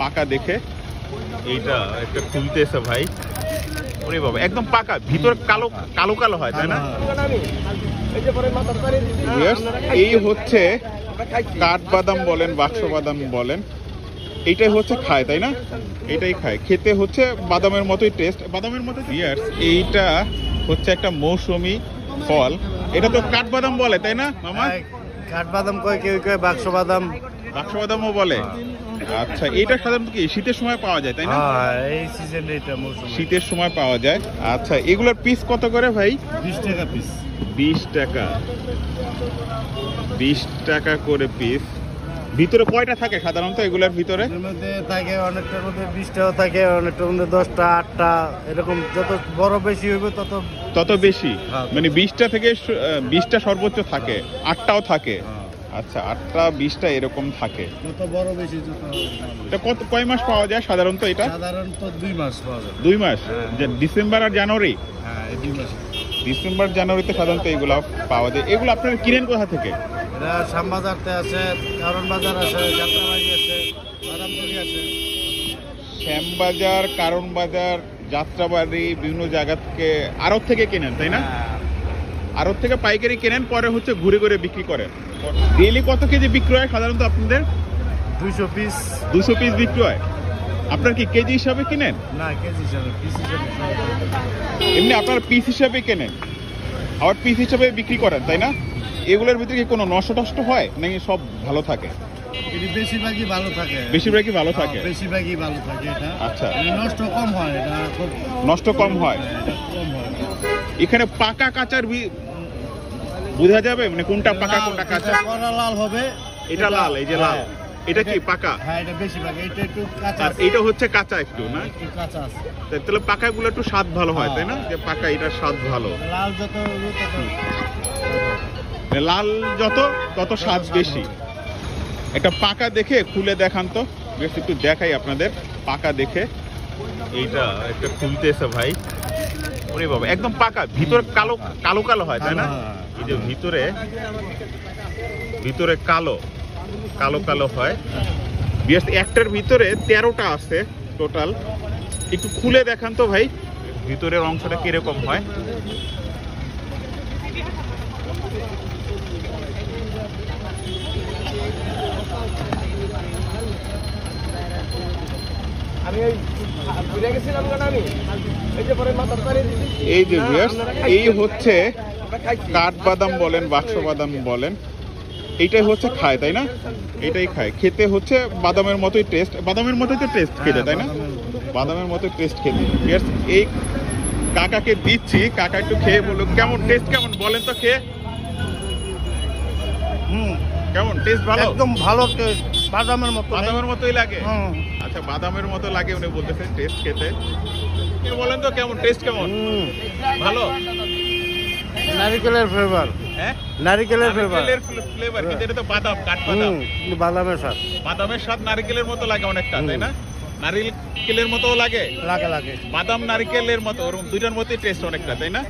পাকা দেখে এইটা একটা খুলতেছে ভাই। ওরে বাবা, একদম পাকা, ভিতর কালো কালো কালো হয়, তাই না? এই হচ্ছে কাঠবাদাম বলেন, বাক্স বাদাম বলেন, এইটাই হচ্ছে খায়, তাই না? এটাই খায়, খেতে হচ্ছে বাদামের মতোই টেস্ট, বাদামের মতো। এইটা হচ্ছে একটা মৌসুমী ফল, এটা তো কাঠবাদাম বলে, তাই না মামা? কাঠবাদাম কয়, কেউ কয় বাক্স বাদাম, বাক্স বাদামও বলে। আচ্ছা, এটা সাধারণত কি শীতের সময় পাওয়া যায়, তাই না? এই সিজনে এটা মৌসুম, শীতের সময় পাওয়া যায়। আচ্ছা, এগুলোর পিস কত করে ভাই? 20 টাকা পিস। 20 টাকা, 20 টাকা করে পিস। ভিতরে কয়টা থাকে সাধারণত এগুলোর ভিতরে? এর মধ্যে থাকে অনেকটার মধ্যে 20টাও থাকে, অনেকটার মধ্যে 10টা 8টা, এরকম যত বড় বেশি হইবে তত বেশি। হ্যাঁ। মানে 20টা থেকে 20টা সর্বোচ্চ থাকে, 8টাও থাকে। আচ্ছা, 8টা 20টা এরকম থাকে। যত বড় বেশি যত। এটা কয় মাস পাওয়া যায় সাধারণত? এটা সাধারণত 2 মাস পাওয়া যায়। 2 মাস, যে ডিসেম্বর আর জানুয়ারি। হ্যাঁ, এই 2 মাস। ডিসেম্বর জানুয়ারিতে সাধারণত এগুলো পাওয়া যায়। এগুলো আপনারা কিনেন কোথা থেকে? এটা শ্যামবাজারতে আছে, কারণ বাজার আছে, যাত্রাবাড়ি আছে, বাদামতলি আছে। শ্যামবাজার, কারণ বাজার, যাত্রাবাড়ি, বিভিন্ন জায়গা থেকে, আড়ত থেকে কেনেন, তাই না? আড়ত থেকে পাইকারি কেনেন, পরে হচ্ছে ঘুরে ঘুরে বিক্রি করেন। ডেইলি কত কেজি বিক্রি হয় সাধারণত আপনাদের? 200 পিস। 200 পিস বিক্রি হয়। আপনার কি কেজি হিসাবে কিনেন? না, কেজি হিসাবে, পিস হিসাবে। এমনি আপনারা পিস হিসাবে কেনেন, আবার পিস হিসাবে বিক্রি করেন, তাই না? এগুলোর ভিতরে কি কোনো নষ্ট টষ্ট হয় নাকি সব ভালো থাকে? এটি বেশিরভাগই ভালো থাকে। বেশিরভাগই ভালো থাকে। বেশিরভাগই ভালো থাকে এটা। আচ্ছা, নষ্ট কম হয়, এটা খুব নষ্ট কম হয়। এটা কম হয়। এখানে পাকা কাঁচার বোঝা যাবে মানে কোনটা পাকা কোনটা কাঁচা? কড়া লাল হবে, এটা লাল, এই যে লাল, এটা কি পাকা? হ্যাঁ, এটা বেশিরভাগ, এটা একটু কাঁচা আর এটা হচ্ছে কাঁচা একটু, না? একটু কাঁচা আছে। তাহলে পাকাগুলো একটু স্বাদ ভালো হয়, তাই না? যে পাকা, এটার স্বাদ ভালো। লাল যত লাল যত তত স্বাদ বেশি। একটা পাকা দেখে খুলে দেখান তো, বেশ একটু দেখাই আপনাদের পাকা দেখে। এইটা একটা খুলতেছে ভাই। ওরে বাবা, একদম পাকা, ভিতর কালো কালো কালো হয়, তাই না? এই যে ভিতরে কালো কালো কালো হয়। বেশ, একটার ভিতরে 13টা আছে টোটাল। একটু খুলে দেখান তো ভাই, ভিতরের অংশটা কিরকম হয়। এই যে এই হচ্ছে কাঠবাদাম বলেন, বাক্স বাদাম বলেন, এইটাই হচ্ছে খায়, তাই না? এটাই খায়, খেতে হচ্ছে বাদামের মতোই টেস্ট, বাদামের মতোই তো টেস্ট খেতে, তাই না? বাদামের মতোই টেস্ট খেতে। এই কাকাকে দিচ্ছি, কাকা একটু খেয়ে বলুন কেমন টেস্ট, কেমন বলেন তো খেয়ে। কেমন টেস্ট? ভালো, একদম ভালো টেস্ট, বাদামের মতো। বাদামের মতোই লাগে। আচ্ছা, বাদামের মতো লাগে উনি বলতেছেন টেস্ট খেতে। বলেন তো কেমন টেস্ট, কেমন? ভালো। নারিকেলের ফ্লেভার। হ্যাঁ, নারিকেলের ফ্লেভার। ফ্লেভার, কিন্তু এটা তো বাদাম, কাঠবাদাম। বাদামের স্বাদ, বাদামের স্বাদ নারিকেলের মতো লাগে অনেকটা, তাই না? নারিকেলের মতো লাগে, লাগে লাগে। বাদাম নারিকেলের মতো, ওরকম দুইটার মতোই টেস্ট অনেকটা, তাই না?